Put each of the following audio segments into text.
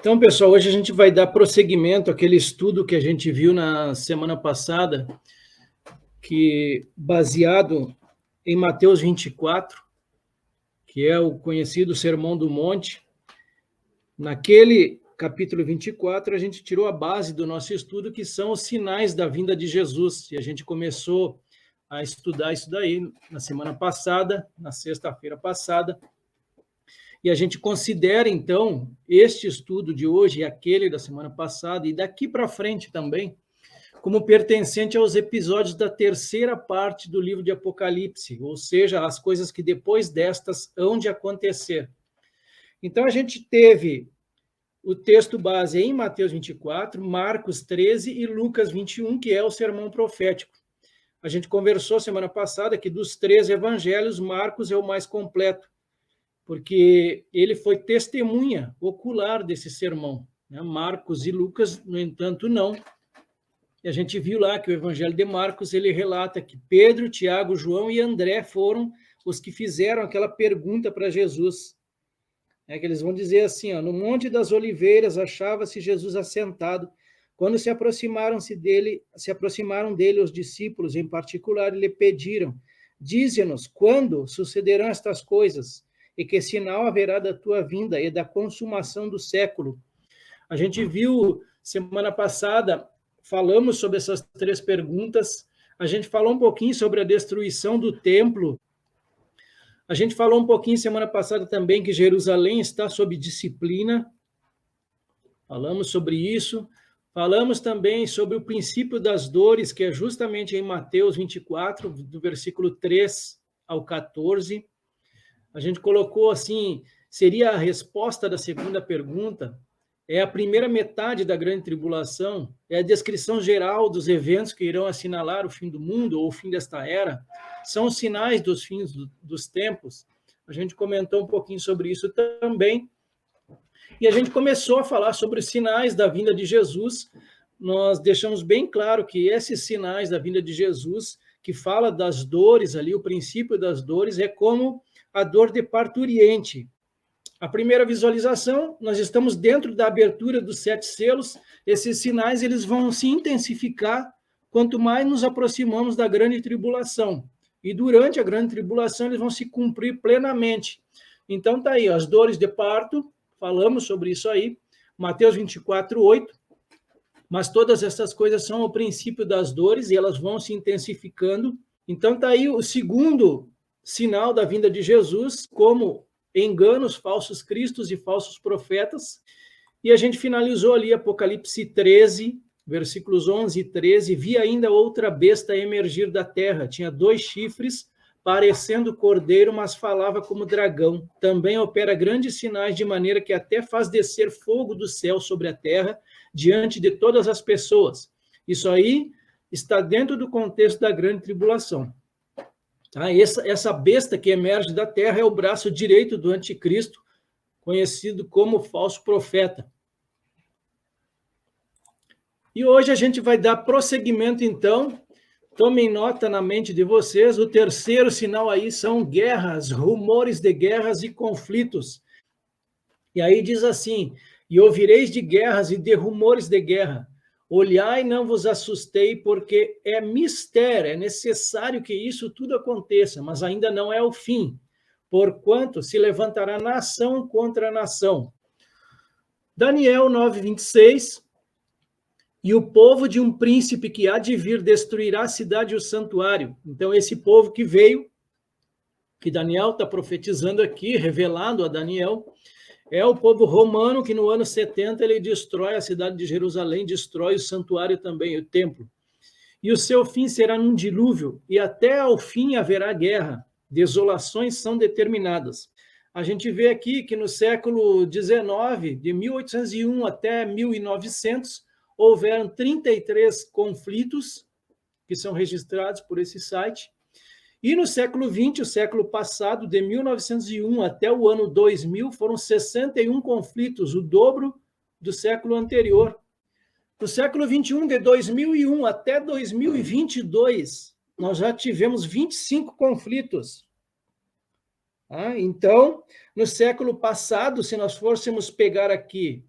Então, pessoal, hoje a gente vai dar prosseguimento àquele estudo que a gente viu na semana passada, que baseado em Mateus 24, que é o conhecido Sermão do Monte. Naquele capítulo 24, a gente tirou a base do nosso estudo, que são os sinais da vinda de Jesus. E a gente começou a estudar isso daí na semana passada, na sexta-feira passada. E a gente considera, então, este estudo de hoje e aquele da semana passada, e daqui para frente também, como pertencente aos episódios da terceira parte do livro de Apocalipse, ou seja, as coisas que depois destas hão de acontecer. Então, a gente teve o texto base em Mateus 24, Marcos 13 e Lucas 21, que é o sermão profético. A gente conversou semana passada que dos três evangelhos, Marcos é o mais completo, porque ele foi testemunha ocular desse sermão. Marcos e Lucas, no entanto, não. E a gente viu lá que o Evangelho de Marcos, ele relata que Pedro, Tiago, João e André foram os que fizeram aquela pergunta para Jesus. Que eles vão dizer assim, no Monte das Oliveiras achava-se Jesus assentado. Quando se aproximaram dele os discípulos, em particular, lhe pediram: dize-nos quando sucederão estas coisas, e que sinal haverá da tua vinda e da consumação do século. A gente viu semana passada, falamos sobre essas três perguntas, a gente falou um pouquinho sobre a destruição do templo, a gente falou um pouquinho semana passada também que Jerusalém está sob disciplina, falamos sobre isso, falamos também sobre o princípio das dores, que é justamente em Mateus 24, do versículo 3 ao 14, a gente colocou assim, seria a resposta da segunda pergunta, é a primeira metade da grande tribulação, é a descrição geral dos eventos que irão assinalar o fim do mundo ou o fim desta era, são os sinais dos fins dos tempos. A gente comentou um pouquinho sobre isso também, e a gente começou a falar sobre os sinais da vinda de Jesus. Nós deixamos bem claro que esses sinais da vinda de Jesus, que fala das dores ali, o princípio das dores, é como a dor de parturiente. A primeira visualização, nós estamos dentro da abertura dos 7 selos, esses sinais eles vão se intensificar quanto mais nos aproximamos da grande tribulação. E durante a grande tribulação eles vão se cumprir plenamente. Então tá aí, as dores de parto, falamos sobre isso aí, Mateus 24, 8, mas todas essas coisas são o princípio das dores e elas vão se intensificando. Então tá aí o segundo sinal da vinda de Jesus, como enganos, falsos cristos e falsos profetas. E a gente finalizou ali Apocalipse 13, versículos 11 e 13. Vi ainda outra besta emergir da terra. Tinha 2 chifres, parecendo cordeiro, mas falava como dragão. Também opera grandes sinais, de maneira que até faz descer fogo do céu sobre a terra, diante de todas as pessoas. Isso aí está dentro do contexto da grande tribulação. Essa besta que emerge da terra é o braço direito do anticristo, conhecido como falso profeta. E hoje a gente vai dar prosseguimento, então. Tomem nota na mente de vocês, o terceiro sinal aí são guerras, rumores de guerras e conflitos. E aí diz assim, e ouvireis de guerras e de rumores de guerra. Olhai, não vos assustei, porque é mistério, é necessário que isso tudo aconteça, mas ainda não é o fim, porquanto se levantará nação contra nação. Daniel 9:26, e o povo de um príncipe que há de vir destruirá a cidade e o santuário. Então, esse povo que veio, que Daniel está profetizando aqui, revelado a Daniel, é o povo romano que no ano 70 ele destrói a cidade de Jerusalém, destrói o santuário também, o templo. E o seu fim será num dilúvio, e até ao fim haverá guerra. Desolações são determinadas. A gente vê aqui que no século XIX, de 1801 até 1900, houveram 33 conflitos que são registrados por esse site. E no século XX, o século passado, de 1901 até o ano 2000, foram 61 conflitos, o dobro do século anterior. No século XXI, de 2001 até 2022, nós já tivemos 25 conflitos. Então, no século passado, se nós fôssemos pegar aqui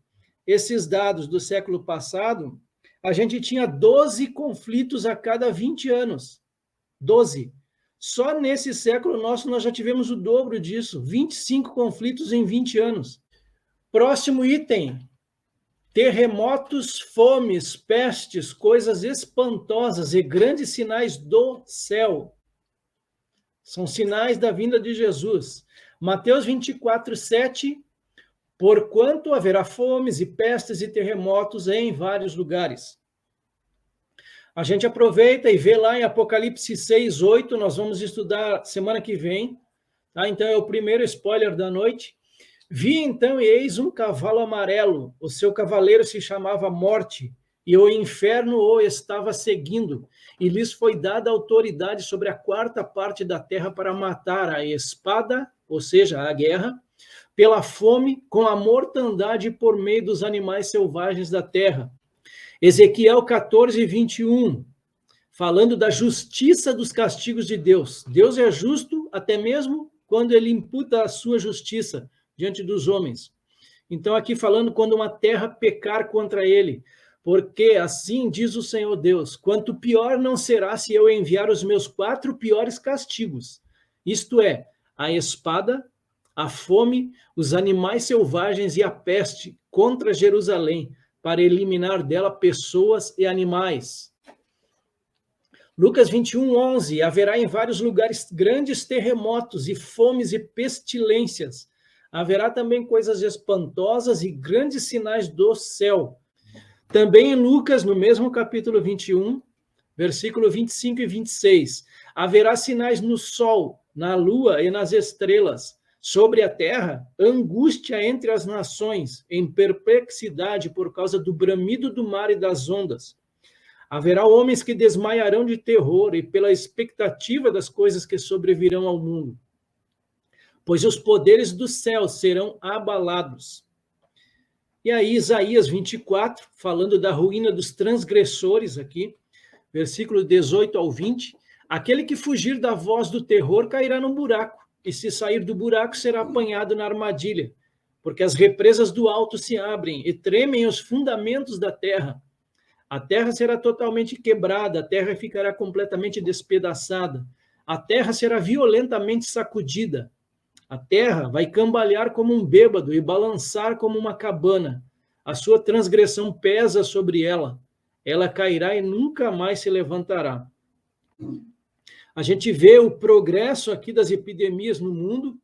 esses dados do século passado, a gente tinha 12 conflitos a cada 20 anos. 12. Só nesse século nosso nós já tivemos o dobro disso, 25 conflitos em 20 anos. Próximo item: terremotos, fomes, pestes, coisas espantosas e grandes sinais do céu. São sinais da vinda de Jesus. Mateus 24, 7. Porquanto haverá fomes e pestes e terremotos em vários lugares. A gente aproveita e vê lá em Apocalipse 6, 8, nós vamos estudar semana que vem, tá? Então é o primeiro spoiler da noite. Vi então e eis um cavalo amarelo, o seu cavaleiro se chamava Morte, e o inferno o estava seguindo, e lhes foi dada autoridade sobre a quarta parte da terra para matar a espada, ou seja, a guerra, pela fome, com a mortandade por meio dos animais selvagens da terra. Ezequiel 14, 21, falando da justiça dos castigos de Deus. Deus é justo até mesmo quando ele imputa a sua justiça diante dos homens. Então, aqui falando quando uma terra pecar contra ele, porque assim diz o Senhor Deus, quanto pior não será se eu enviar os meus 4 piores castigos, isto é, a espada, a fome, os animais selvagens e a peste contra Jerusalém, para eliminar dela pessoas e animais. Lucas 21, 11, haverá em vários lugares grandes terremotos e fomes e pestilências. Haverá também coisas espantosas e grandes sinais do céu. Também em Lucas, no mesmo capítulo 21, versículo 25 e 26, haverá sinais no sol, na lua e nas estrelas. Sobre a terra, angústia entre as nações, em perplexidade por causa do bramido do mar e das ondas. Haverá homens que desmaiarão de terror e pela expectativa das coisas que sobrevirão ao mundo, pois os poderes do céu serão abalados. E aí, Isaías 24, falando da ruína dos transgressores aqui, versículo 18 ao 20, aquele que fugir da voz do terror cairá num buraco, e se sair do buraco será apanhado na armadilha, porque as represas do alto se abrem e tremem os fundamentos da terra. A terra será totalmente quebrada, a terra ficará completamente despedaçada, a terra será violentamente sacudida, a terra vai cambalear como um bêbado e balançar como uma cabana, a sua transgressão pesa sobre ela, ela cairá e nunca mais se levantará. A gente vê o progresso aqui das epidemias no mundo,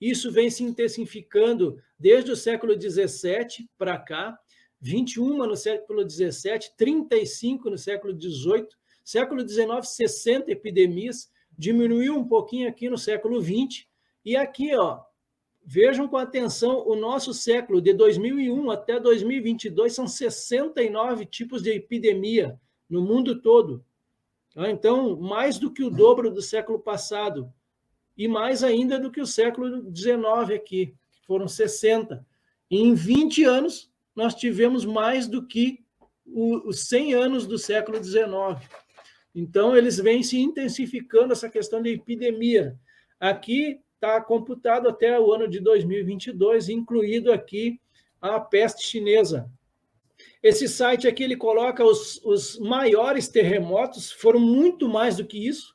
isso vem se intensificando desde o século XVII para cá, 21 no século XVII, 35 no século XVIII, século XIX, 60 epidemias, diminuiu um pouquinho aqui no século XX, e aqui, ó, vejam com atenção, o nosso século, de 2001 até 2022, são 69 tipos de epidemia no mundo todo. Então, mais do que o dobro do século passado, e mais ainda do que o século XIX aqui, que foram 60. E em 20 anos, nós tivemos mais do que os 100 anos do século XIX. Então, eles vêm se intensificando essa questão de epidemia. Aqui está computado até o ano de 2022, incluído aqui a peste chinesa. Esse site aqui, ele coloca os maiores terremotos, foram muito mais do que isso.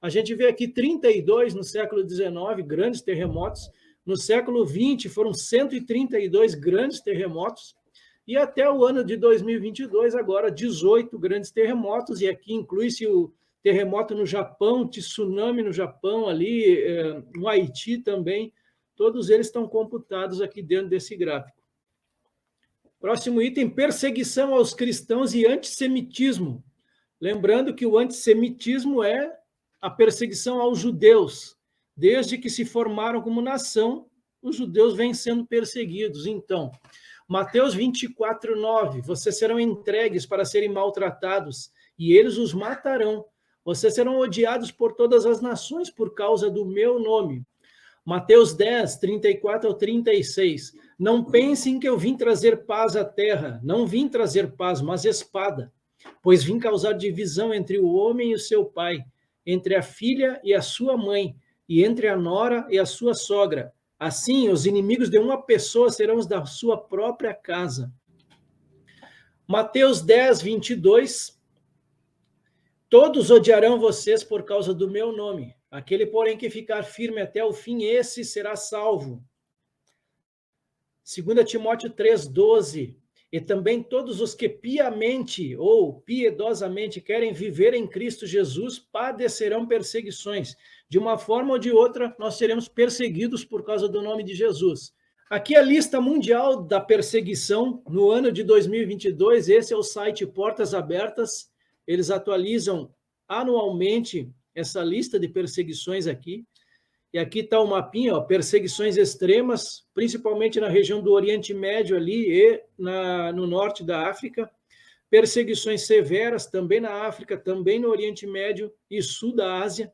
A gente vê aqui 32 no século XIX, grandes terremotos. No século XX, foram 132 grandes terremotos. E até o ano de 2022, agora, 18 grandes terremotos. E aqui inclui-se o terremoto no Japão, tsunami no Japão, ali, no Haiti também. Todos eles estão computados aqui dentro desse gráfico. Próximo item, perseguição aos cristãos e antissemitismo. Lembrando que o antissemitismo é a perseguição aos judeus. Desde que se formaram como nação, os judeus vêm sendo perseguidos. Então, Mateus 24, 9, vocês serão entregues para serem maltratados, e eles os matarão. Vocês serão odiados por todas as nações por causa do meu nome. Mateus 10, 34 ao 36. Não pensem que eu vim trazer paz à terra. Não vim trazer paz, mas espada. Pois vim causar divisão entre o homem e o seu pai, entre a filha e a sua mãe, e entre a nora e a sua sogra. Assim, os inimigos de uma pessoa serão os da sua própria casa. Mateus 10, 22. Todos odiarão vocês por causa do meu nome. Aquele, porém, que ficar firme até o fim, esse será salvo. 2 Timóteo 3, 12. E também todos os que piamente ou piedosamente querem viver em Cristo Jesus padecerão perseguições. De uma forma ou de outra, nós seremos perseguidos por causa do nome de Jesus. Aqui a lista mundial da perseguição no ano de 2022. Esse é o site Portas Abertas. Eles atualizam anualmente essa lista de perseguições aqui. E aqui está o mapinha, ó, perseguições extremas, principalmente na região do Oriente Médio ali e no norte da África. Perseguições severas também na África, também no Oriente Médio e sul da Ásia.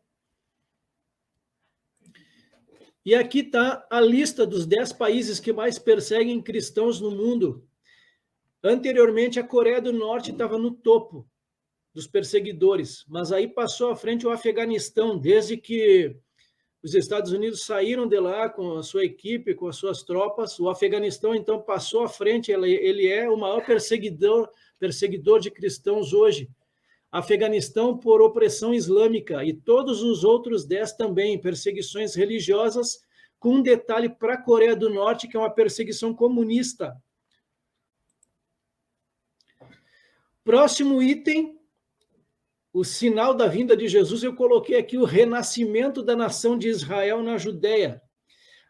E aqui está a lista dos 10 países que mais perseguem cristãos no mundo. Anteriormente, a Coreia do Norte estava no topo dos perseguidores, mas aí passou à frente o Afeganistão, desde que os Estados Unidos saíram de lá com a sua equipe, com as suas tropas. O Afeganistão, então, passou à frente. Ele é o maior perseguidor de cristãos hoje. Afeganistão por opressão islâmica e todos os outros 10 também, perseguições religiosas, com um detalhe para a Coreia do Norte, que é uma perseguição comunista. Próximo item, o sinal da vinda de Jesus, eu coloquei aqui o renascimento da nação de Israel na Judéia.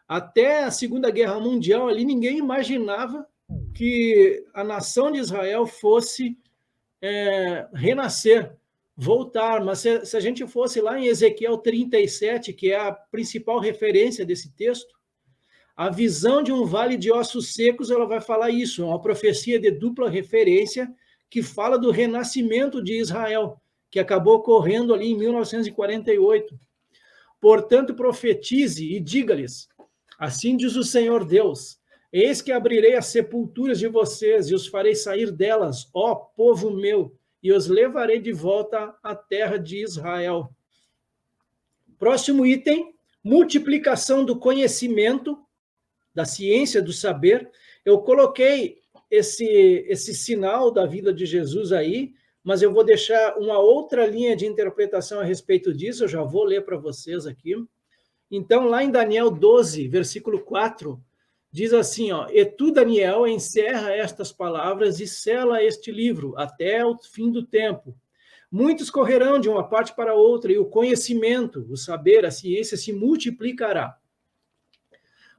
Até a Segunda Guerra Mundial, ali ninguém imaginava que a nação de Israel fosse renascer, voltar. Mas se a gente fosse lá em Ezequiel 37, que é a principal referência desse texto, a visão de um vale de ossos secos, ela vai falar isso, é uma profecia de dupla referência que fala do renascimento de Israel, que acabou ocorrendo ali em 1948. Portanto, profetize e diga-lhes, assim diz o Senhor Deus, eis que abrirei as sepulturas de vocês e os farei sair delas, ó povo meu, e os levarei de volta à terra de Israel. Próximo item, multiplicação do conhecimento, da ciência, do saber. Eu coloquei esse sinal da vida de Jesus aí, mas eu vou deixar uma outra linha de interpretação a respeito disso, eu já vou ler para vocês aqui. Então, lá em Daniel 12, versículo 4, diz assim, ó, e tu, Daniel, encerra estas palavras e sela este livro até o fim do tempo. Muitos correrão de uma parte para outra, e o conhecimento, o saber, a ciência se multiplicará.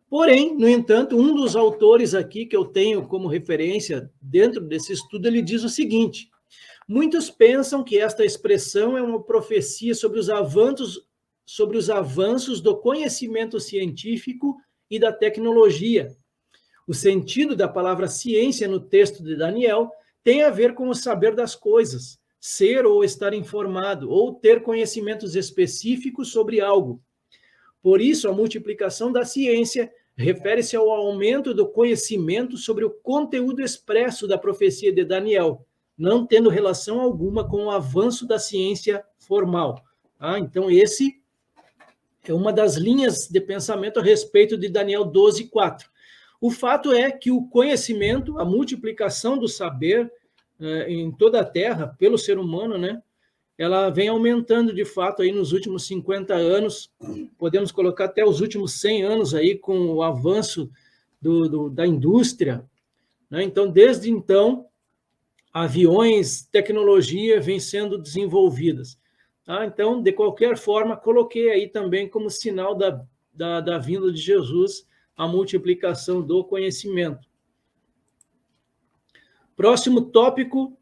Porém, no entanto, um dos autores aqui que eu tenho como referência dentro desse estudo, ele diz o seguinte: muitos pensam que esta expressão é uma profecia sobre os avanços do conhecimento científico e da tecnologia. O sentido da palavra ciência no texto de Daniel tem a ver com o saber das coisas, ser ou estar informado, ou ter conhecimentos específicos sobre algo. Por isso, a multiplicação da ciência refere-se ao aumento do conhecimento sobre o conteúdo expresso da profecia de Daniel, não tendo relação alguma com o avanço da ciência formal. Então, esse é uma das linhas de pensamento a respeito de Daniel 12, 4. O fato é que o conhecimento, a multiplicação do saber em toda a Terra, pelo ser humano, né, ela vem aumentando de fato aí nos últimos 50 anos, podemos colocar até os últimos 100 anos aí com o avanço da indústria, né? Então, desde então, aviões, tecnologia vem sendo desenvolvidas. Tá? Então, de qualquer forma, coloquei aí também como sinal da vinda de Jesus a multiplicação do conhecimento. Próximo tópico,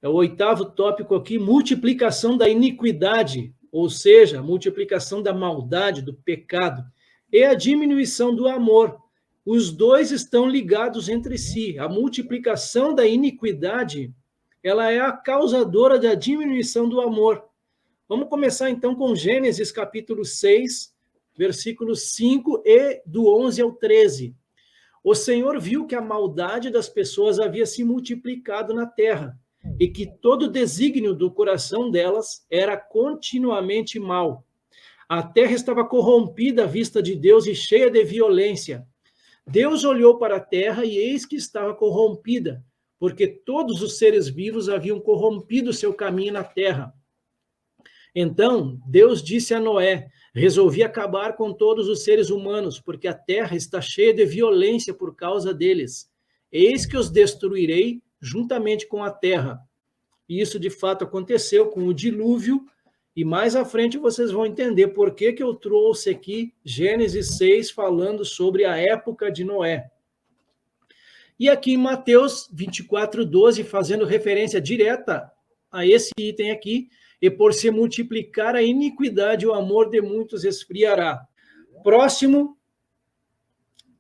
é o 8º tópico aqui, multiplicação da iniquidade, ou seja, multiplicação da maldade, do pecado, e a diminuição do amor. Os dois estão ligados entre si. A multiplicação da iniquidade, ela é a causadora da diminuição do amor. Vamos começar então com Gênesis capítulo 6, versículos 5 e do 11 ao 13. O Senhor viu que a maldade das pessoas havia se multiplicado na terra, e que todo o desígnio do coração delas era continuamente mau. A terra estava corrompida à vista de Deus e cheia de violência. Deus olhou para a terra e eis que estava corrompida, porque todos os seres vivos haviam corrompido seu caminho na terra. Então, Deus disse a Noé: resolvi acabar com todos os seres humanos, porque a terra está cheia de violência por causa deles. Eis que os destruirei juntamente com a terra. E isso de fato aconteceu com o dilúvio, e mais à frente vocês vão entender por que eu trouxe aqui Gênesis 6 falando sobre a época de Noé. E aqui em Mateus 24:12, fazendo referência direta a esse item aqui, e por se multiplicar a iniquidade, o amor de muitos esfriará. Próximo,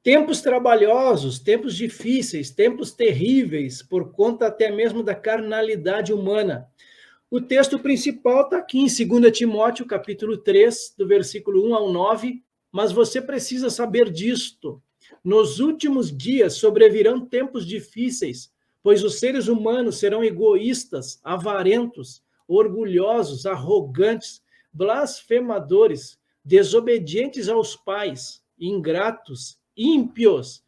tempos trabalhosos, tempos difíceis, tempos terríveis, por conta até mesmo da carnalidade humana. O texto principal está aqui em 2 Timóteo, capítulo 3, do versículo 1 ao 9, mas você precisa saber disto. Nos últimos dias sobrevirão tempos difíceis, pois os seres humanos serão egoístas, avarentos, orgulhosos, arrogantes, blasfemadores, desobedientes aos pais, ingratos, ímpios.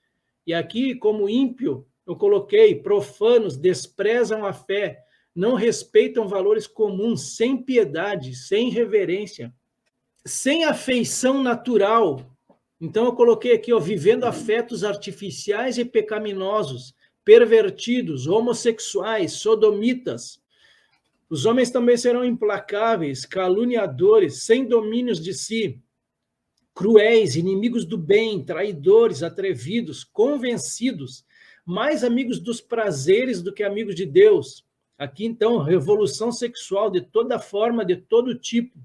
E aqui, como ímpio, eu coloquei profanos, desprezam a fé, não respeitam valores comuns, sem piedade, sem reverência, sem afeição natural. Então eu coloquei aqui, ó, vivendo afetos artificiais e pecaminosos, pervertidos, homossexuais, sodomitas. Os homens também serão implacáveis, caluniadores, sem domínios de si, cruéis, inimigos do bem, traidores, atrevidos, convencidos, mais amigos dos prazeres do que amigos de Deus. Aqui, então, revolução sexual de toda forma, de todo tipo.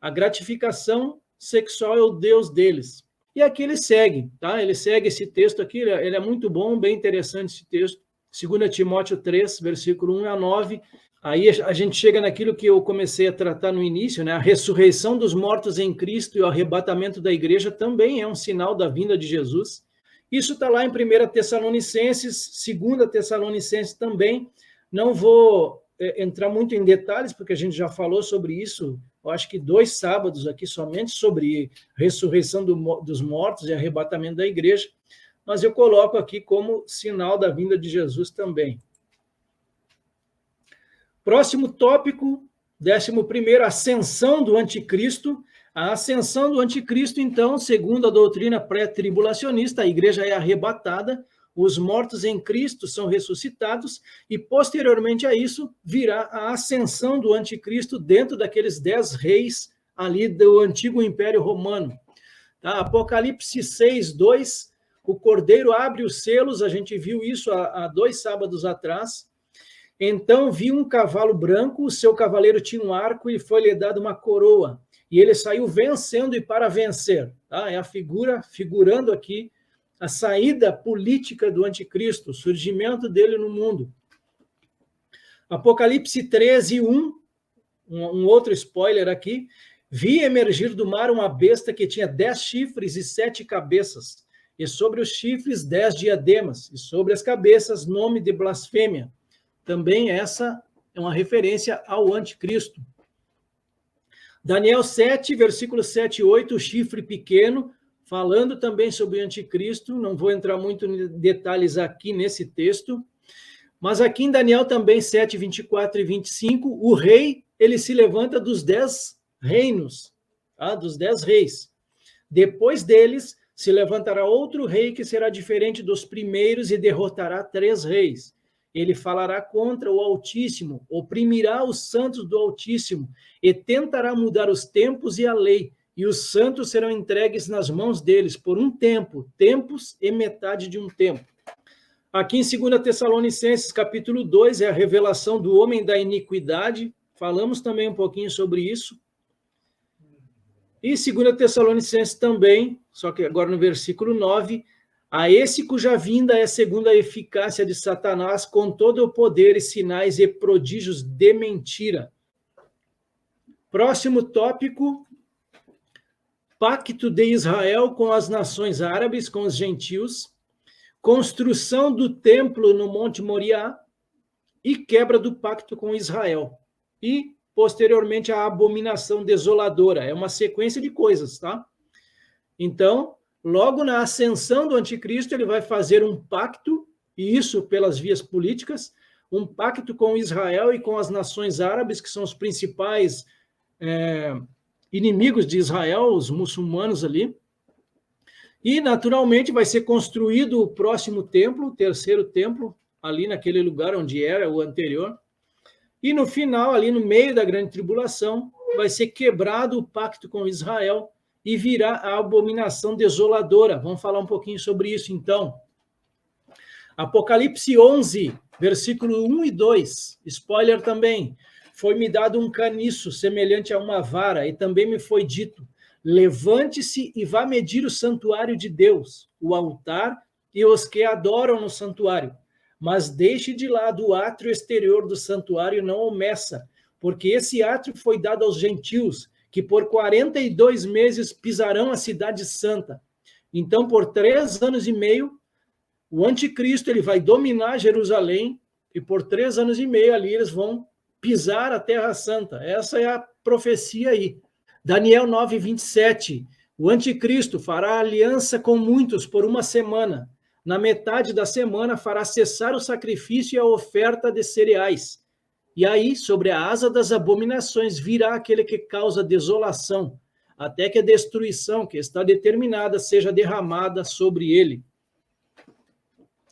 A gratificação sexual é o Deus deles. E aqui ele segue, tá? Ele segue esse texto aqui, ele é muito bom, bem interessante esse texto. 2 Timóteo 3, versículo 1 a 9. Aí a gente chega naquilo que eu comecei a tratar no início, né? A ressurreição dos mortos em Cristo e o arrebatamento da igreja também é um sinal da vinda de Jesus. Isso está lá em 1 Tessalonicenses, 2 Tessalonicenses também. Não vou entrar muito em detalhes, porque a gente já falou sobre isso, eu acho que 2 sábados aqui somente, sobre ressurreição dos mortos e arrebatamento da igreja, mas eu coloco aqui como sinal da vinda de Jesus também. Próximo tópico, 11º, ascensão do anticristo. A ascensão do anticristo, então, segundo a doutrina pré-tribulacionista, a igreja é arrebatada, os mortos em Cristo são ressuscitados, e posteriormente a isso virá a ascensão do anticristo dentro daqueles 10 reis ali do antigo Império Romano. Tá? Apocalipse 6:2, o Cordeiro abre os selos, a gente viu isso há 2 sábados atrás. Então vi um cavalo branco, o seu cavaleiro tinha um arco e foi-lhe dado uma coroa. E ele saiu vencendo e para vencer. Tá? É a figurando aqui a saída política do anticristo, o surgimento dele no mundo. Apocalipse 13:1, um outro spoiler aqui. Vi emergir do mar uma besta que tinha 10 chifres e 7 cabeças, e sobre os chifres 10 diademas, e sobre as cabeças nome de blasfêmia. Também essa é uma referência ao anticristo. Daniel 7, versículo 7 e 8, o chifre pequeno, falando também sobre o anticristo. Não vou entrar muito em detalhes aqui nesse texto, mas aqui em Daniel também 7, 24 e 25, o rei, ele se levanta dos 10 reinos, tá? Dos 10 reis. Depois deles, se levantará outro rei que será diferente dos primeiros e derrotará 3 reis. Ele falará contra o Altíssimo, oprimirá os santos do Altíssimo e tentará mudar os tempos e a lei, e os santos serão entregues nas mãos deles por um tempo, tempos e metade de um tempo. Aqui em 2 Tessalonicenses, capítulo 2, é a revelação do homem da iniquidade, falamos também um pouquinho sobre isso. E 2 Tessalonicenses também, só que agora no versículo 9, a esse cuja vinda é segundo a eficácia de Satanás, com todo o poder e sinais e prodígios de mentira. Próximo tópico, pacto de Israel com as nações árabes, com os gentios, construção do templo no Monte Moriá e quebra do pacto com Israel. E posteriormente a abominação desoladora. É uma sequência de coisas, tá? Então, logo na ascensão do anticristo, ele vai fazer um pacto, e isso pelas vias políticas, um pacto com Israel e com as nações árabes, que são os principais inimigos de Israel, os muçulmanos ali. E, naturalmente, vai ser construído o próximo templo, o terceiro templo, ali naquele lugar onde era o anterior. E, no final, ali no meio da grande tribulação, vai ser quebrado o pacto com Israel e virá a abominação desoladora. Vamos falar um pouquinho sobre isso, então. Apocalipse 11, versículo 1 e 2, spoiler também. Foi-me dado um caniço semelhante a uma vara, e também me foi dito: levante-se e vá medir o santuário de Deus, o altar e os que adoram no santuário. Mas deixe de lado o átrio exterior do santuário e não o meça, porque esse átrio foi dado aos gentios, que por 42 meses pisarão a cidade santa. Então, por 3 anos e meio, o anticristo ele vai dominar Jerusalém, e por 3 anos e meio ali eles vão pisar a Terra Santa. Essa é a profecia aí. Daniel 9, 27. O anticristo fará aliança com muitos por 1 semana. Na metade da semana fará cessar o sacrifício e a oferta de cereais. E aí, sobre a asa das abominações, virá aquele que causa desolação, até que a destruição que está determinada seja derramada sobre ele.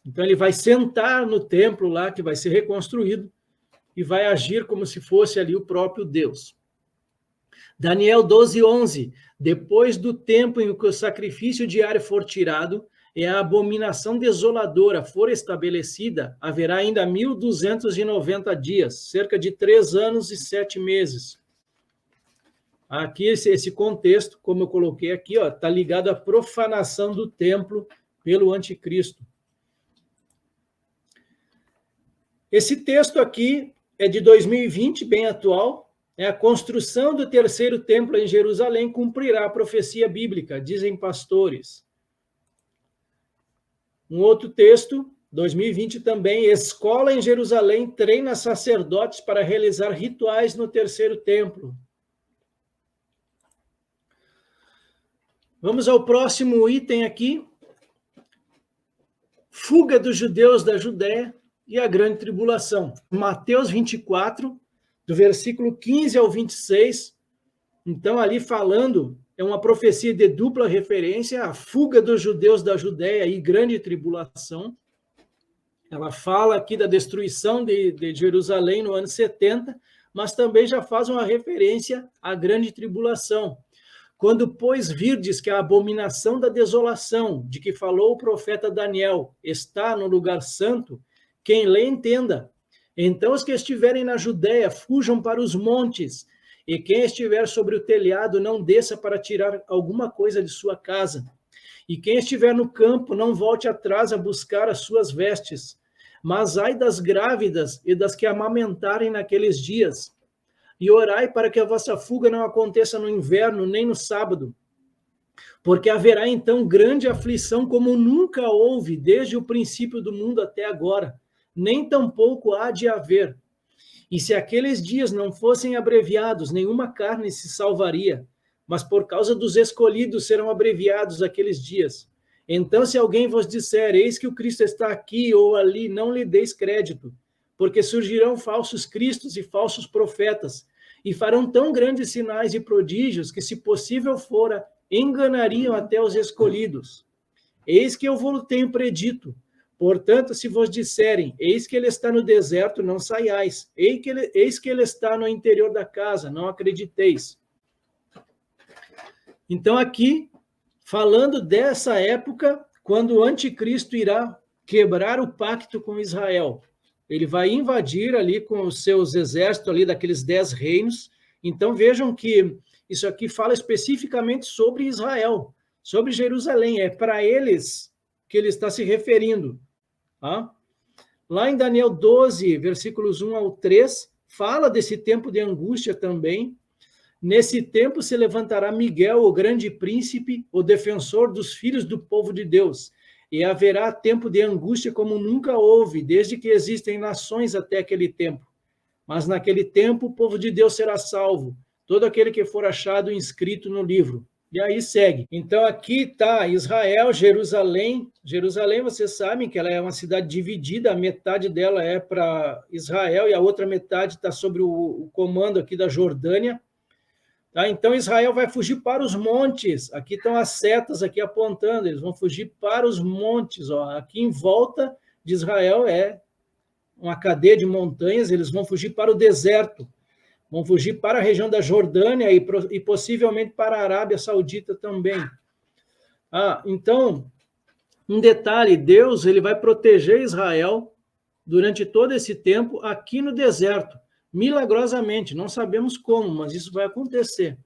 Então ele vai sentar no templo lá, que vai ser reconstruído, e vai agir como se fosse ali o próprio Deus. Daniel 12, 11. Depois do tempo em que o sacrifício diário for tirado e a abominação desoladora for estabelecida, haverá ainda 1.290 dias, cerca de 3 anos e 7 meses. Aqui, esse contexto, como eu coloquei aqui, está ligado à profanação do templo pelo anticristo. Esse texto aqui é de 2020, bem atual. A construção do terceiro templo em Jerusalém cumprirá a profecia bíblica, dizem pastores. Um outro texto, 2020 também, escola em Jerusalém treina sacerdotes para realizar rituais no terceiro templo. Vamos ao próximo item aqui. Fuga dos judeus da Judéia e a grande tribulação. Mateus 24, do versículo 15 ao 26. Então, ali falando, é uma profecia de dupla referência, a fuga dos judeus da Judéia e grande tribulação. Ela fala aqui da destruição de Jerusalém no ano 70, mas também já faz uma referência à grande tribulação. Quando, pois, virdes que a abominação da desolação, de que falou o profeta Daniel, está no lugar santo, quem lê entenda. Então os que estiverem na Judéia fujam para os montes, e quem estiver sobre o telhado não desça para tirar alguma coisa de sua casa. E quem estiver no campo não volte atrás a buscar as suas vestes. Mas ai das grávidas e das que amamentarem naqueles dias. E orai para que a vossa fuga não aconteça no inverno, nem no sábado. Porque haverá então grande aflição como nunca houve desde o princípio do mundo até agora, nem tampouco há de haver. E se aqueles dias não fossem abreviados, nenhuma carne se salvaria, mas por causa dos escolhidos serão abreviados aqueles dias. Então, se alguém vos disser, eis que o Cristo está aqui ou ali, não lhe deis crédito, porque surgirão falsos cristos e falsos profetas, e farão tão grandes sinais e prodígios que, se possível fora, enganariam até os escolhidos. Eis que eu vos tenho predito. Portanto, se vos disserem, eis que ele está no deserto, não saiais. Eis que ele está no interior da casa, não acrediteis. Então, aqui, falando dessa época, quando o anticristo irá quebrar o pacto com Israel. Ele vai invadir ali com os seus exércitos ali daqueles 10 reinos. Então, vejam que isso aqui fala especificamente sobre Israel, sobre Jerusalém. É para eles que ele está se referindo. Tá? Lá em Daniel 12, versículos 1 ao 3, fala desse tempo de angústia também. Nesse tempo se levantará Miguel, o grande príncipe, o defensor dos filhos do povo de Deus. E haverá tempo de angústia como nunca houve, desde que existem nações até aquele tempo. Mas naquele tempo o povo de Deus será salvo, todo aquele que for achado inscrito no livro. E aí segue. Então aqui está Israel, Jerusalém. Jerusalém, vocês sabem que ela é uma cidade dividida, a metade dela é para Israel e a outra metade está sobre o comando aqui da Jordânia. Tá? Então Israel vai fugir para os montes. Aqui estão as setas aqui apontando, eles vão fugir para os montes. Ó. Aqui em volta de Israel é uma cadeia de montanhas, eles vão fugir para o deserto. Vão fugir para a região da Jordânia e possivelmente para a Arábia Saudita também. Então, um detalhe, Deus ele vai proteger Israel durante todo esse tempo aqui no deserto, milagrosamente, não sabemos como, mas isso vai acontecer.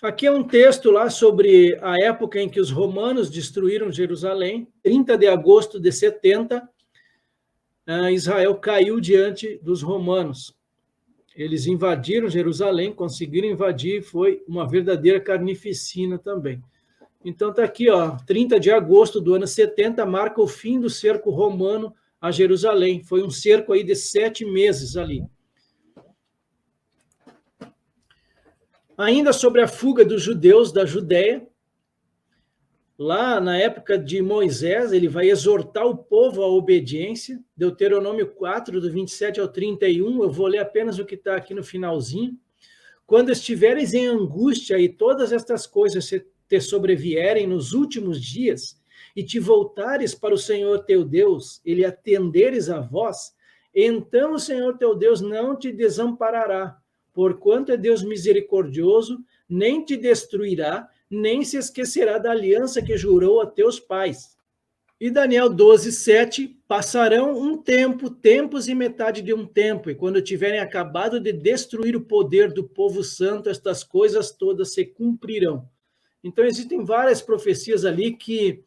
Aqui é um texto lá sobre a época em que os romanos destruíram Jerusalém, 30 de agosto de 70, Israel caiu diante dos romanos. Eles invadiram Jerusalém, conseguiram invadir, foi uma verdadeira carnificina também. Então está aqui, ó, 30 de agosto do ano 70, marca o fim do cerco romano a Jerusalém. Foi um cerco aí de 7 meses ali. Ainda sobre a fuga dos judeus da Judéia, lá na época de Moisés, ele vai exortar o povo à obediência, Deuteronômio 4, do 27 ao 31, eu vou ler apenas o que está aqui no finalzinho. Quando estiveres em angústia e todas estas coisas te sobrevierem nos últimos dias, e te voltares para o Senhor teu Deus, e lhe atenderes a voz, então o Senhor teu Deus não te desamparará, porquanto é Deus misericordioso, nem te destruirá, nem se esquecerá da aliança que jurou a teus pais. E Daniel 12, 7, passarão um tempo, tempos e metade de um tempo, e quando tiverem acabado de destruir o poder do povo santo, estas coisas todas se cumprirão. Então existem várias profecias ali que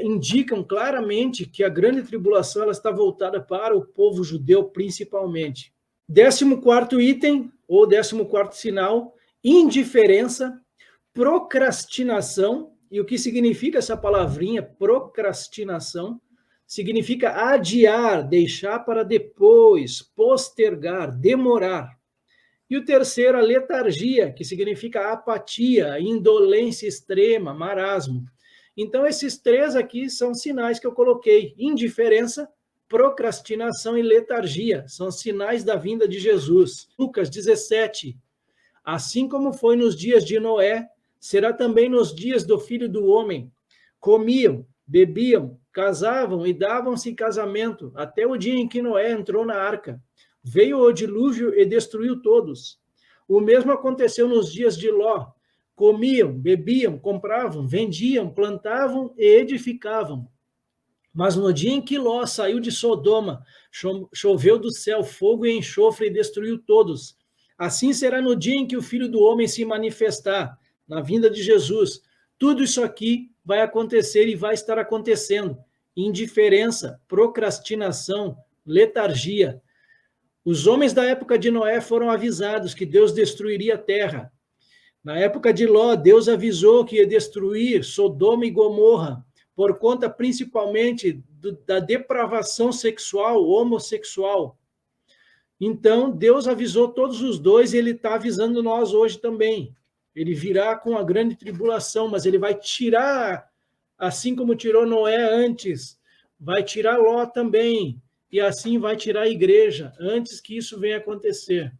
indicam claramente que a grande tribulação ela está voltada para o povo judeu principalmente. 14º item, ou 14º sinal, indiferença, procrastinação. E o que significa essa palavrinha, procrastinação? Significa adiar, deixar para depois, postergar, demorar. E o terceiro, a letargia, que significa apatia, indolência extrema, marasmo. Então, esses 3 aqui são sinais que eu coloquei: indiferença, procrastinação e letargia. São sinais da vinda de Jesus. Lucas 17. Assim como foi nos dias de Noé, será também nos dias do Filho do Homem. Comiam, bebiam, casavam e davam-se em casamento, até o dia em que Noé entrou na arca. Veio o dilúvio e destruiu todos. O mesmo aconteceu nos dias de Ló. Comiam, bebiam, compravam, vendiam, plantavam e edificavam. Mas no dia em que Ló saiu de Sodoma, choveu do céu fogo e enxofre e destruiu todos. Assim será no dia em que o Filho do Homem se manifestar, na vinda de Jesus. Tudo isso aqui vai acontecer e vai estar acontecendo. Indiferença, procrastinação, letargia. Os homens da época de Noé foram avisados que Deus destruiria a terra. Na época de Ló, Deus avisou que ia destruir Sodoma e Gomorra, por conta principalmente da depravação sexual, homossexual. Então, Deus avisou todos os dois e ele está avisando nós hoje também. Ele virá com a grande tribulação, mas ele vai tirar, assim como tirou Noé antes, vai tirar Ló também, e assim vai tirar a igreja, antes que isso venha acontecer.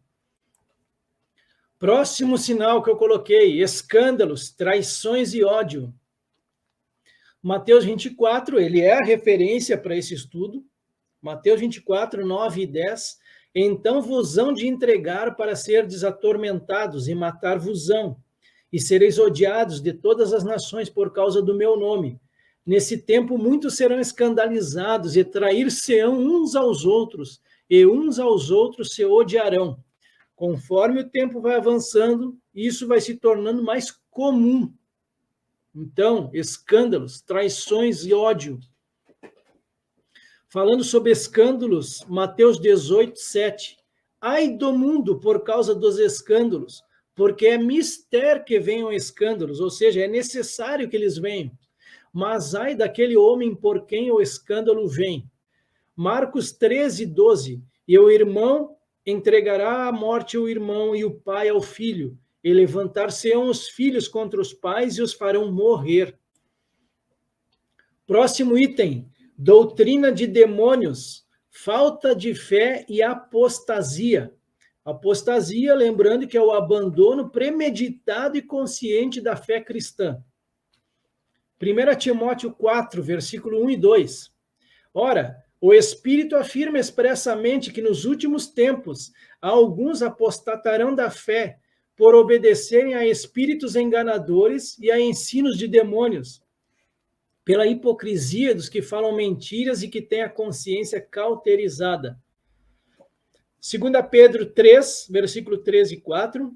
Próximo sinal que eu coloquei: escândalos, traições e ódio. Mateus 24, ele é a referência para esse estudo. Mateus 24, 9 e 10. Então vos hão de entregar para serdes atormentados e matar-vos-ão, e sereis odiados de todas as nações por causa do meu nome. Nesse tempo muitos serão escandalizados e trair-se-ão uns aos outros, e uns aos outros se odiarão. Conforme o tempo vai avançando, isso vai se tornando mais comum. Então, escândalos, traições e ódio. Falando sobre escândalos, Mateus 18, 7. Ai do mundo por causa dos escândalos, porque é mister que venham escândalos, ou seja, é necessário que eles venham. Mas ai daquele homem por quem o escândalo vem. Marcos 13, 12. E o irmão entregará à morte o irmão e o pai ao filho, e levantar-se-ão os filhos contra os pais e os farão morrer. Próximo item, doutrina de demônios, falta de fé e apostasia. Apostasia, lembrando que é o abandono premeditado e consciente da fé cristã. 1 Timóteo 4, versículo 1 e 2. Ora, o Espírito afirma expressamente que nos últimos tempos alguns apostatarão da fé por obedecerem a espíritos enganadores e a ensinos de demônios, pela hipocrisia dos que falam mentiras e que têm a consciência cauterizada. 2 Pedro 3, versículo 3 e 4.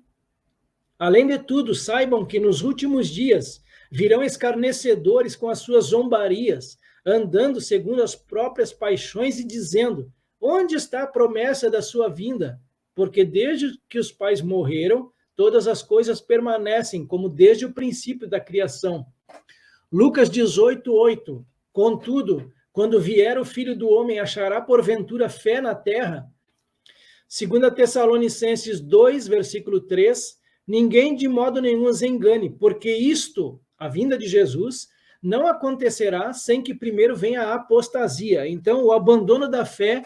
Além de tudo, saibam que nos últimos dias virão escarnecedores com as suas zombarias, andando segundo as próprias paixões e dizendo: onde está a promessa da sua vinda? Porque desde que os pais morreram, todas as coisas permanecem como desde o princípio da criação. Lucas 18, 8. Contudo, quando vier o Filho do Homem, achará porventura fé na terra? 2 Tessalonicenses 2, versículo 3. Ninguém de modo nenhum os engane, porque isto, a vinda de Jesus, não acontecerá sem que primeiro venha a apostasia. Então, o abandono da fé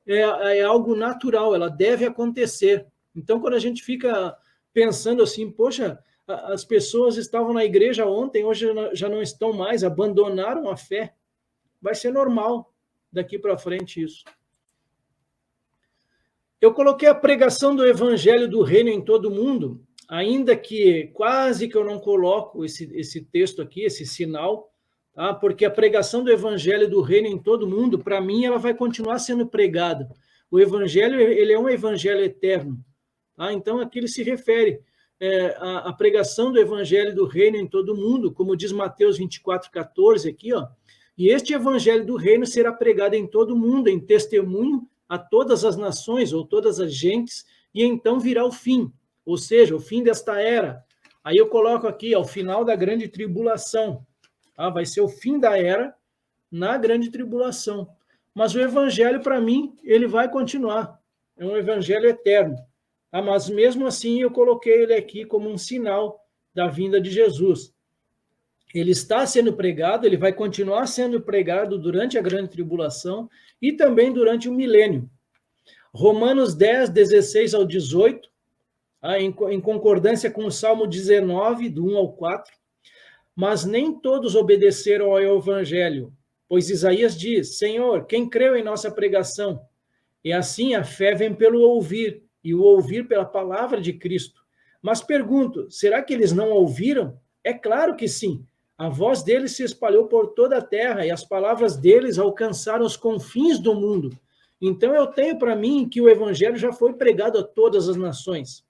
é algo natural, ela deve acontecer. Então, quando a gente fica pensando assim, poxa, as pessoas estavam na igreja ontem, hoje já não estão mais, abandonaram a fé, vai ser normal daqui para frente isso. Eu coloquei a pregação do evangelho do reino em todo mundo, ainda que quase que eu não coloco esse texto aqui, esse sinal, tá? Porque a pregação do evangelho do reino em todo mundo, para mim, ela vai continuar sendo pregada. O evangelho, ele é um evangelho eterno. Tá? Então, aqui ele se refere à pregação do evangelho do reino em todo mundo, como diz Mateus 24, 14 aqui, ó. E este evangelho do reino será pregado em todo mundo, em testemunho a todas as nações ou todas as gentes, e então virá o fim, ou seja, o fim desta era. Aí eu coloco aqui, ao final da grande tribulação, tá? Vai ser o fim da era na grande tribulação. Mas o evangelho, para mim, ele vai continuar. É um evangelho eterno. Tá? Mas mesmo assim, eu coloquei ele aqui como um sinal da vinda de Jesus. Ele está sendo pregado, ele vai continuar sendo pregado durante a grande tribulação e também durante o milênio. Romanos 10, 16 ao 18, em concordância com o Salmo 19, do 1 ao 4. Mas nem todos obedeceram ao evangelho, pois Isaías diz: Senhor, quem creu em nossa pregação? E assim a fé vem pelo ouvir, e o ouvir pela palavra de Cristo. Mas pergunto, será que eles não ouviram? É claro que sim. A voz deles se espalhou por toda a terra e as palavras deles alcançaram os confins do mundo. Então eu tenho para mim que o evangelho já foi pregado a todas as nações.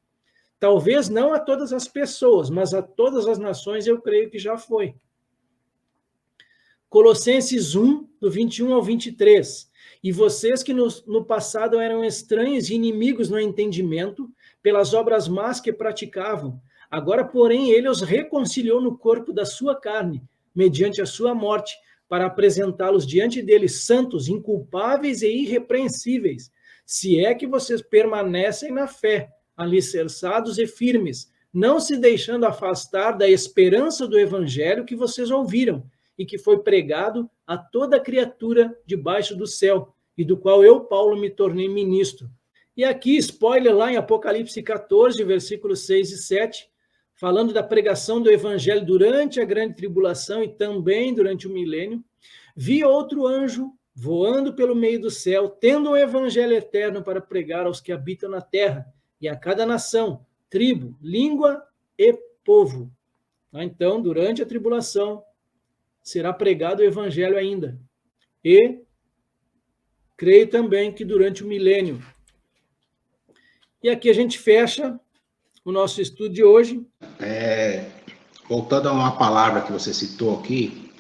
Talvez não a todas as pessoas, mas a todas as nações eu creio que já foi. Colossenses 1, do 21 ao 23. E vocês que no passado eram estranhos e inimigos no entendimento, pelas obras más que praticavam, agora, porém, ele os reconciliou no corpo da sua carne, mediante a sua morte, para apresentá-los diante dele santos, inculpáveis e irrepreensíveis, se é que vocês permanecem na fé, alicerçados e firmes, não se deixando afastar da esperança do evangelho que vocês ouviram e que foi pregado a toda criatura debaixo do céu, e do qual eu, Paulo, me tornei ministro. E aqui, spoiler lá em Apocalipse 14, versículos 6 e 7, falando da pregação do evangelho durante a grande tribulação e também durante o milênio, vi outro anjo voando pelo meio do céu, tendo um evangelho eterno para pregar aos que habitam na terra, e a cada nação, tribo, língua e povo. Então, durante a tribulação, será pregado o evangelho ainda. E creio também que durante o milênio. E aqui a gente fecha o nosso estudo de hoje. Voltando a uma palavra que você citou aqui,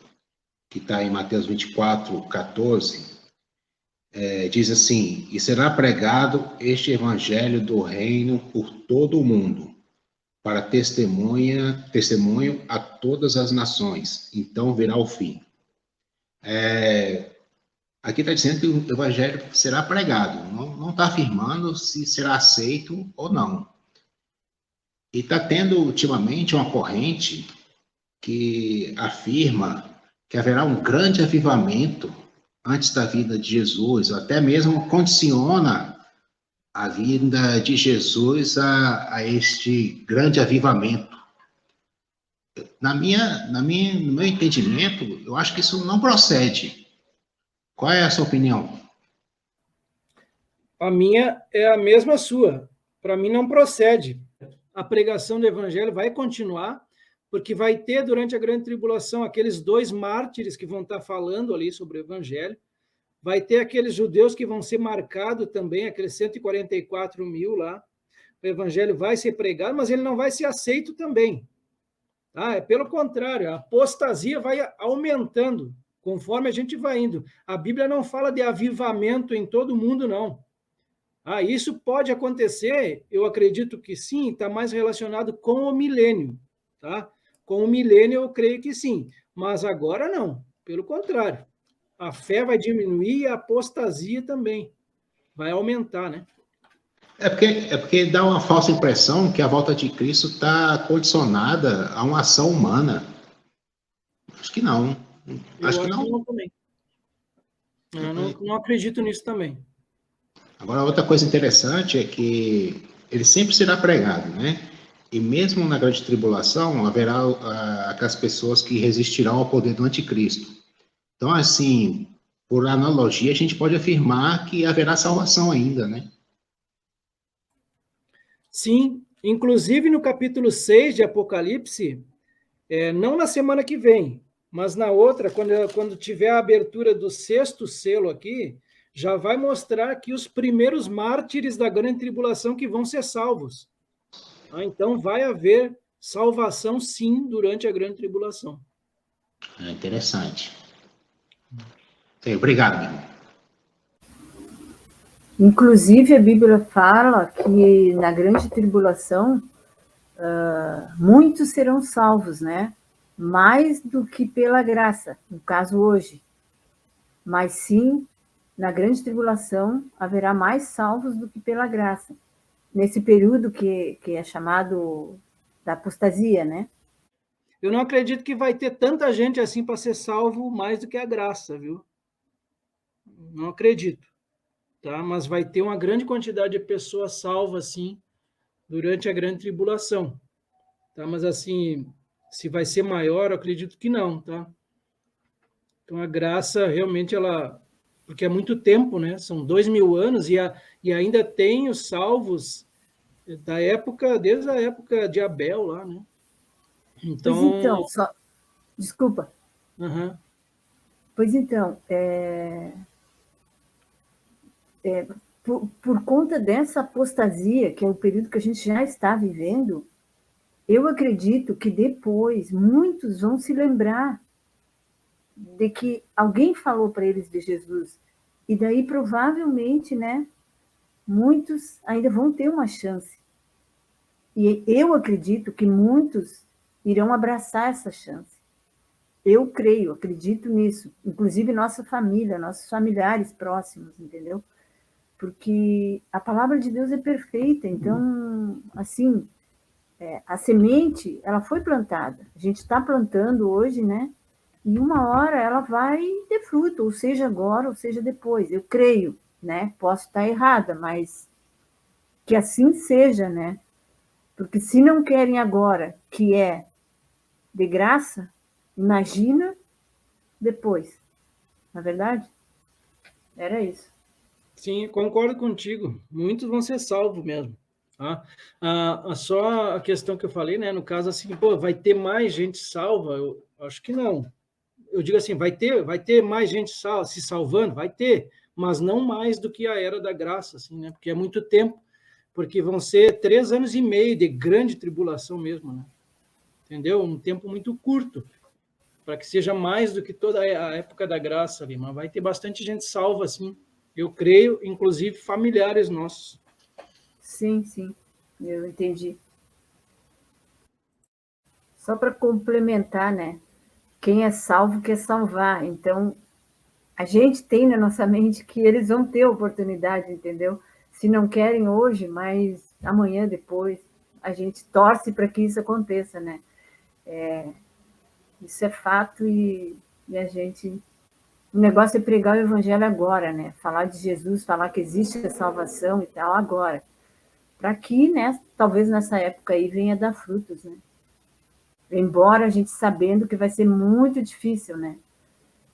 que está em Mateus 24, 14, diz assim: e será pregado este evangelho do reino por todo o mundo, para testemunho a todas as nações, então virá o fim. Aqui está dizendo que o evangelho será pregado, não está afirmando se será aceito ou não. E está tendo ultimamente uma corrente que afirma que haverá um grande avivamento antes da vinda de Jesus, até mesmo condiciona a vinda de Jesus a este grande avivamento. No meu entendimento, eu acho que isso não procede. Qual é a sua opinião? A minha é a mesma sua. Para mim não procede. A pregação do evangelho vai continuar, porque vai ter durante a grande tribulação aqueles 2 mártires que vão estar falando ali sobre o evangelho, vai ter aqueles judeus que vão ser marcados também, aqueles 144 mil lá, o evangelho vai ser pregado, mas ele não vai ser aceito também. Tá? É pelo contrário, a apostasia vai aumentando conforme a gente vai indo. A Bíblia não fala de avivamento em todo mundo, não. Isso pode acontecer, eu acredito que sim, está mais relacionado com o milênio, tá? Com o milênio eu creio que sim, mas agora não, pelo contrário. A fé vai diminuir e a apostasia também vai aumentar, né? É porque dá uma falsa impressão que a volta de Cristo está condicionada a uma ação humana. Acho que não. Eu Acho que acho que não. não também. Eu não acredito nisso também. Agora, outra coisa interessante é que ele sempre será pregado, né? E mesmo na grande tribulação, haverá aquelas pessoas que resistirão ao poder do anticristo. Então, assim, por analogia, a gente pode afirmar que haverá salvação ainda, né? Sim, inclusive no capítulo 6 de Apocalipse, não na semana que vem, mas na outra, quando tiver a abertura do 6º selo aqui, já vai mostrar que os primeiros mártires da grande tribulação que vão ser salvos. Então vai haver salvação, sim, durante a grande tribulação. É interessante. Sim, obrigado, meu irmão. Inclusive, a Bíblia fala que na grande tribulação, muitos serão salvos, né? Mais do que pela graça, no caso hoje. Mas sim, na grande tribulação, haverá mais salvos do que pela graça. Nesse período que é chamado da apostasia, né? Eu não acredito que vai ter tanta gente assim para ser salvo mais do que a graça, viu? Não acredito, tá? Mas vai ter uma grande quantidade de pessoas salvas, sim, durante a grande tribulação, tá? Mas assim, se vai ser maior, eu acredito que não, tá? Então a graça realmente ela, porque é muito tempo, né? São 2000 anos e ainda tem os salvos da época, desde a época de Abel lá, né? Pois Então, então, desculpa. uhum. Pois então, por conta dessa apostasia, que é o período que a gente já está vivendo, eu acredito que depois muitos vão se lembrar de que alguém falou para eles de Jesus. E daí, provavelmente, né, muitos ainda vão ter uma chance. E eu acredito que muitos irão abraçar essa chance. Eu creio, acredito nisso. Inclusive nossa família, nossos familiares próximos, entendeu? Porque a palavra de Deus é perfeita. Então, assim, a semente, ela foi plantada. A gente está plantando hoje, né? E uma hora ela vai ter fruto, ou seja agora, ou seja depois. Eu creio, né? Posso estar errada, mas que assim seja, né? Porque se não querem agora, que é de graça, imagina depois. Na verdade, era isso. Sim, concordo contigo. Muitos vão ser salvos mesmo. Tá? Só a questão que eu falei, né? No caso, assim, pô, vai ter mais gente salva? Eu acho que não. Eu digo assim, vai ter mais gente se salvando? Vai ter, mas não mais do que a era da graça, assim, né? Porque é muito tempo, porque vão ser 3 anos e meio de grande tribulação mesmo, né? Entendeu? Um tempo muito curto, para que seja mais do que toda a época da graça ali, mas vai ter bastante gente salva, assim. Eu creio, inclusive familiares nossos. Sim, sim, eu entendi. Só para complementar, né? Quem é salvo quer salvar. Então, a gente tem na nossa mente que eles vão ter oportunidade, entendeu? Se não querem hoje, mas amanhã, depois, a gente torce para que isso aconteça, né? Isso é fato e a gente... O negócio é pregar o evangelho agora, né? Falar de Jesus, falar que existe a salvação e tal agora. Para que, né, talvez nessa época aí venha dar frutos, né? Embora a gente sabendo que vai ser muito difícil, né?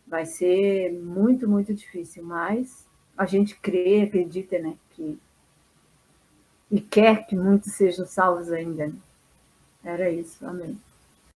Vai ser muito, muito difícil, mas a gente crê, acredita, né? E quer que muitos sejam salvos ainda, né? Era isso, amém.